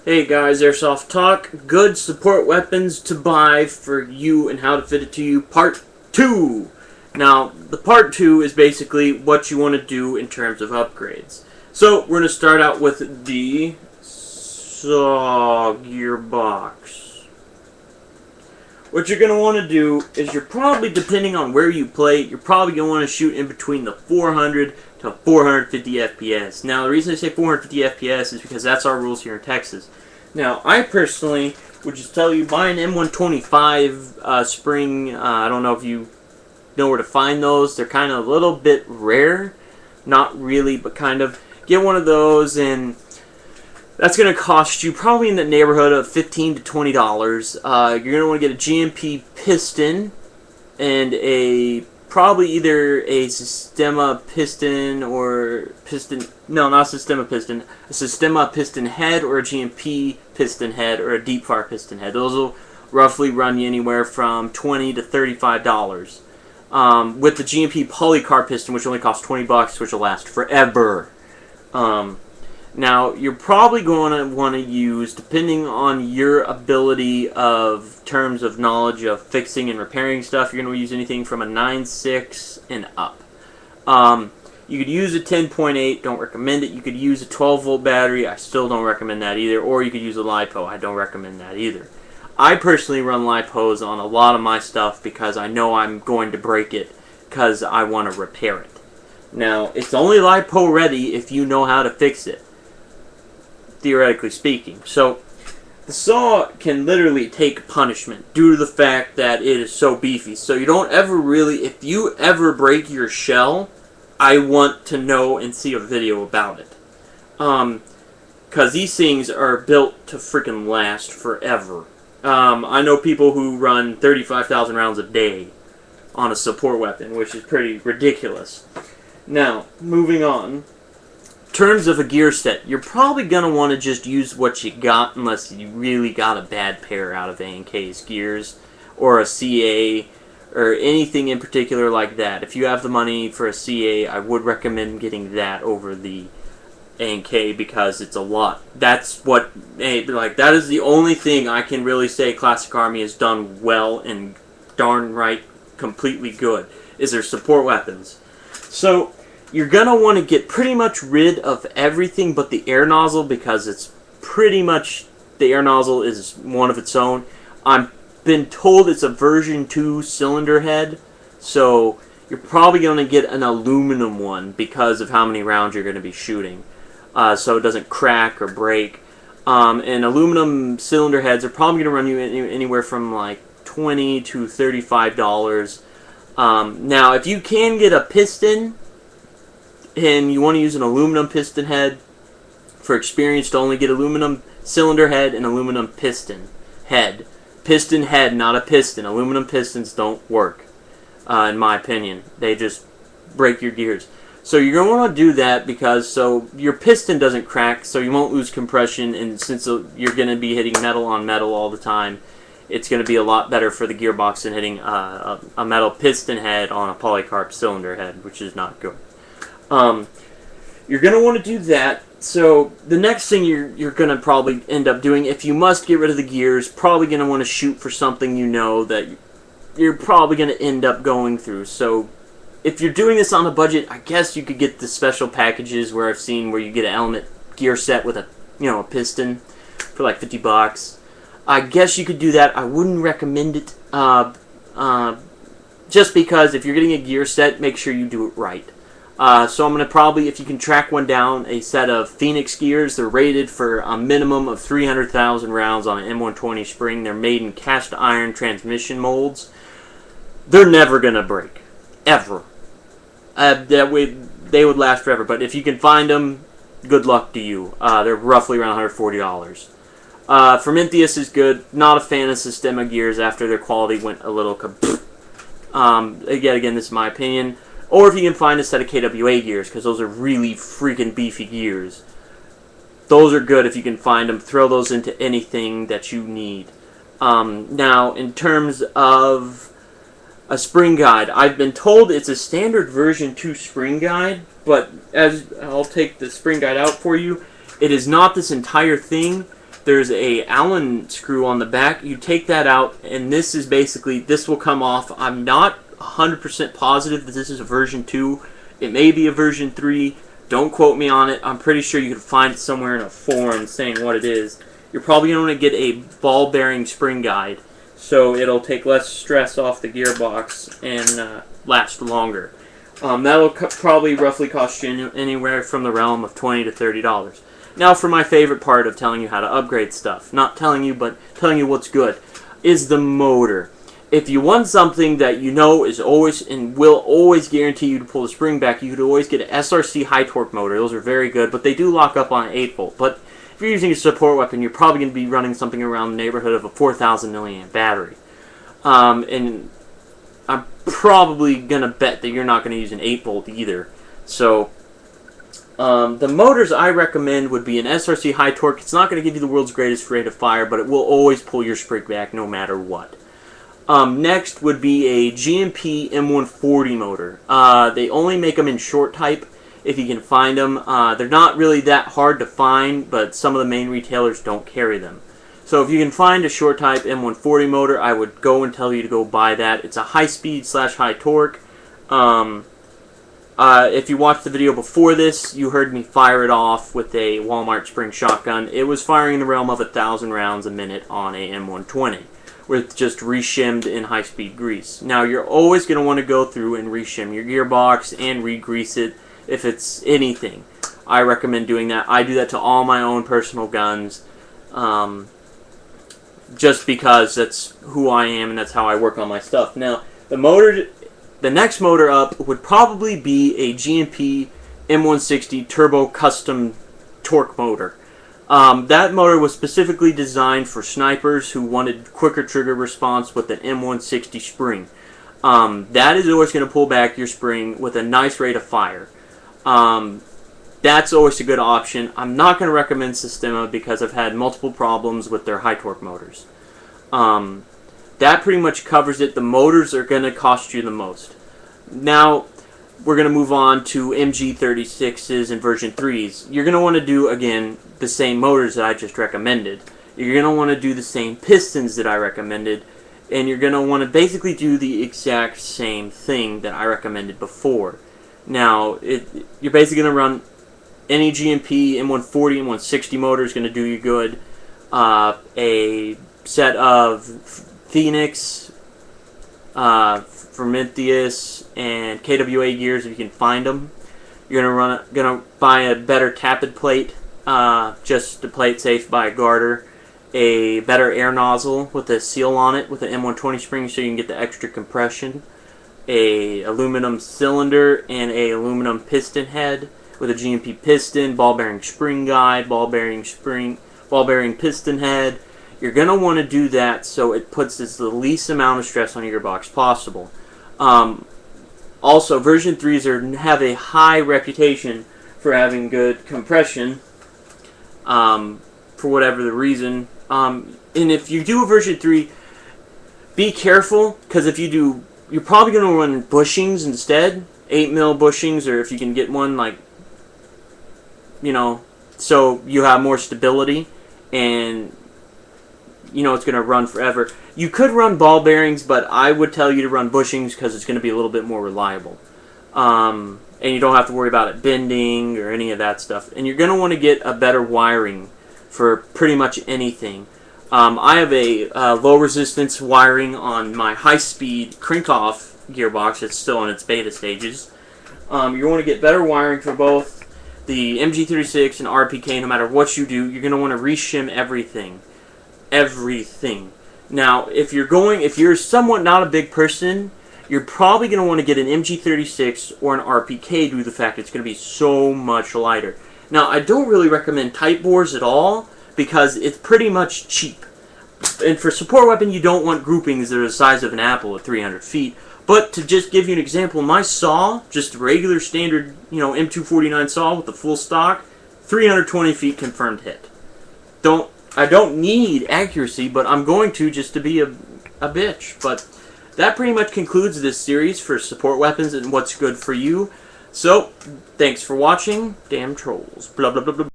Hey guys, AirSofttalk, good support weapons to buy for you and how to fit it to you, part 2. Now, the part 2 is basically what you want to do in terms of upgrades. So, we're going to start out with the saw gearbox. What you're going to want to do is you're probably, depending on where you play, you're probably going to want to shoot in between the 400 to 450 FPS. Now, the reason I say 450 FPS is because that's our rules here in Texas. Now, I personally would just tell you, buy an M125 spring. I don't know if you know where to find those. They're kind of a little bit rare. Not really, but kind of. Get one of those, and that's going to cost you probably in the neighborhood of $15 to $20. You're going to want to get a GMP piston and probably either a Sistema piston or piston. No, not a Sistema piston. A Sistema piston head or a GMP piston head or a deep fire piston head. Those will roughly run you anywhere from $20 to $35. With the GMP polycarb piston, which only costs $20, which will last forever. Now, you're probably going to want to use, depending on your ability of terms of knowledge of fixing and repairing stuff, you're going to use anything from a 9.6 and up. You could use a 10.8, don't recommend it. You could use a 12-volt battery, I still don't recommend that either. Or you could use a LiPo, I don't recommend that either. I personally run LiPos on a lot of my stuff because I know I'm going to break it because I want to repair it. Now, it's only LiPo ready if you know how to fix it, theoretically speaking. So, the saw can literally take punishment due to the fact that it is so beefy. So you don't ever really, if you ever break your shell, I want to know and see a video about it. Because these things are built to freaking last forever. I know people who run 35,000 rounds a day on a support weapon, which is pretty ridiculous. Now, moving on. In terms of a gear set, you're probably going to want to just use what you got unless you really got a bad pair out of A&K's gears or a CA or anything in particular like that. If you have the money for a CA, I would recommend getting that over the A&K because it's a lot. That's what, that is the only thing I can really say Classic Army has done well and darn right completely good is their support weapons. So, you're going to want to get pretty much rid of everything but the air nozzle because it's pretty much, the air nozzle is one of its own. I've been told it's a version 2 cylinder head, so you're probably going to get an aluminum one because of how many rounds you're going to be shooting, so it doesn't crack or break. And aluminum cylinder heads are probably going to run you anywhere from like $20 to $35. Now, if you can get a piston, and you want to use an aluminum piston head, for experience to only get aluminum cylinder head and aluminum piston head. Piston head, not a piston. Aluminum pistons don't work, in my opinion. They just break your gears. So you're going to want to do that because so your piston doesn't crack, so you won't lose compression, and since you're going to be hitting metal on metal all the time, it's going to be a lot better for the gearbox than hitting a metal piston head on a polycarb cylinder head, which is not good. You're going to want to do that. So the next thing you're going to probably end up doing, if you must get rid of the gears, probably going to want to shoot for something you know that you're probably going to end up going through. So if you're doing this on a budget, I guess you could get the special packages where I've seen where you get an element gear set with a piston for like $50. I guess you could do that. I wouldn't recommend it. Just because if you're getting a gear set, make sure you do it right. So I'm going to probably, if you can track one down, a set of Phoenix gears. They're rated for a minimum of 300,000 rounds on an M120 spring. They're made in cast iron transmission molds. They're never going to break. Ever. That way, they would last forever. But if you can find them, good luck to you. They're roughly around $140. Prometheus is good. Not a fan of Sistema gears after their quality went a little again, this is my opinion. Or if you can find a set of KWA gears, because those are really freaking beefy gears. Those are good if you can find them. Throw those into anything that you need. Now, in terms of a spring guide, I've been told it's a standard version 2 spring guide, but as I'll take the spring guide out for you, it is not this entire thing. there's a Allen screw on the back. You take that out, and this is basically, this will come off. I'm not 100% positive that this is a version 2. It may be a version 3. Don't quote me on it. I'm pretty sure you can find it somewhere in a forum saying what it is. You're probably going to get a ball bearing spring guide, so it'll take less stress off the gearbox and last longer. That'll probably roughly cost you anywhere from the realm of $20 to $30. Now for my favorite part of telling you how to upgrade stuff. Not telling you, but telling you what's good. Is the motor. If you want something that you know is always and will always guarantee you to pull the spring back, you could always get an SRC high torque motor. Those are very good, but they do lock up on an 8 volt. But if you're using a support weapon, you're probably going to be running something around the neighborhood of a 4,000 milliamp battery. And I'm probably going to bet that you're not going to use an 8 volt either. So the motors I recommend would be an SRC high torque. It's not going to give you the world's greatest rate of fire, but it will always pull your spring back no matter what. Next would be a GMP M140 motor. They only make them in short type if you can find them. They're not really that hard to find, but some of the main retailers don't carry them. So if you can find a short type M140 motor, I would go and tell you to go buy that. It's a high speed / high torque. If you watched the video before this, you heard me fire it off with a Walmart spring shotgun. It was firing in the realm of 1,000 rounds a minute on a M120. With just reshimmed in high-speed grease. Now, you're always going to want to go through and reshim your gearbox and re-grease it if it's anything. I recommend doing that. I do that to all my own personal guns just because that's who I am and that's how I work on my stuff. Now, the next motor up would probably be a GMP M160 Turbo Custom Torque motor. That motor was specifically designed for snipers who wanted quicker trigger response with an M160 spring. That is always going to pull back your spring with a nice rate of fire. That's always a good option. I'm not going to recommend Sistema because I've had multiple problems with their high torque motors. That pretty much covers it. The motors are going to cost you the most. Now, we're going to move on to MG36s and version 3s. You're going to want to do, again, the same motors that I just recommended. You're going to want to do the same pistons that I recommended. And you're going to want to basically do the exact same thing that I recommended before. Now, you're basically going to run any GMP M140, M160 motor is going to do you good. A set of Phoenix, Prometheus, and KWA gears if you can find them. You're gonna buy a better tappet plate, just to play it safe. Buy a garter, a better air nozzle with a seal on it with an M120 spring so you can get the extra compression. A aluminum cylinder and a aluminum piston head with a GMP piston, ball bearing spring guide, ball bearing piston head. You're going to want to do that so it puts the least amount of stress on your gearbox possible. Also, version 3s have a high reputation for having good compression for whatever the reason. And if you do a version 3, be careful, because if you do, you're probably going to run bushings instead. 8mm bushings, or if you can get one, like, you know, so you have more stability and you know it's going to run forever. You could run ball bearings, but I would tell you to run bushings because it's going to be a little bit more reliable. And you don't have to worry about it bending or any of that stuff. And you're going to want to get a better wiring for pretty much anything. I have a low resistance wiring on my high-speed crank-off gearbox. It's still in its beta stages. You want to get better wiring for both the MG36 and RPK. No matter what you do, you're going to want to reshim everything. Now, if you're somewhat not a big person, you're probably going to want to get an MG36 or an RPK due to the fact it's going to be so much lighter. Now, I don't really recommend tight bores at all because it's pretty much cheap. And for support weapon, you don't want groupings that are the size of an apple at 300 feet. But to just give you an example, my saw, just a regular standard, M249 saw with the full stock, 320 feet confirmed hit. I don't need accuracy, but I'm going to just to be a bitch. But that pretty much concludes this series for support weapons and what's good for you. So, thanks for watching. Damn trolls. Blah, blah, blah, blah.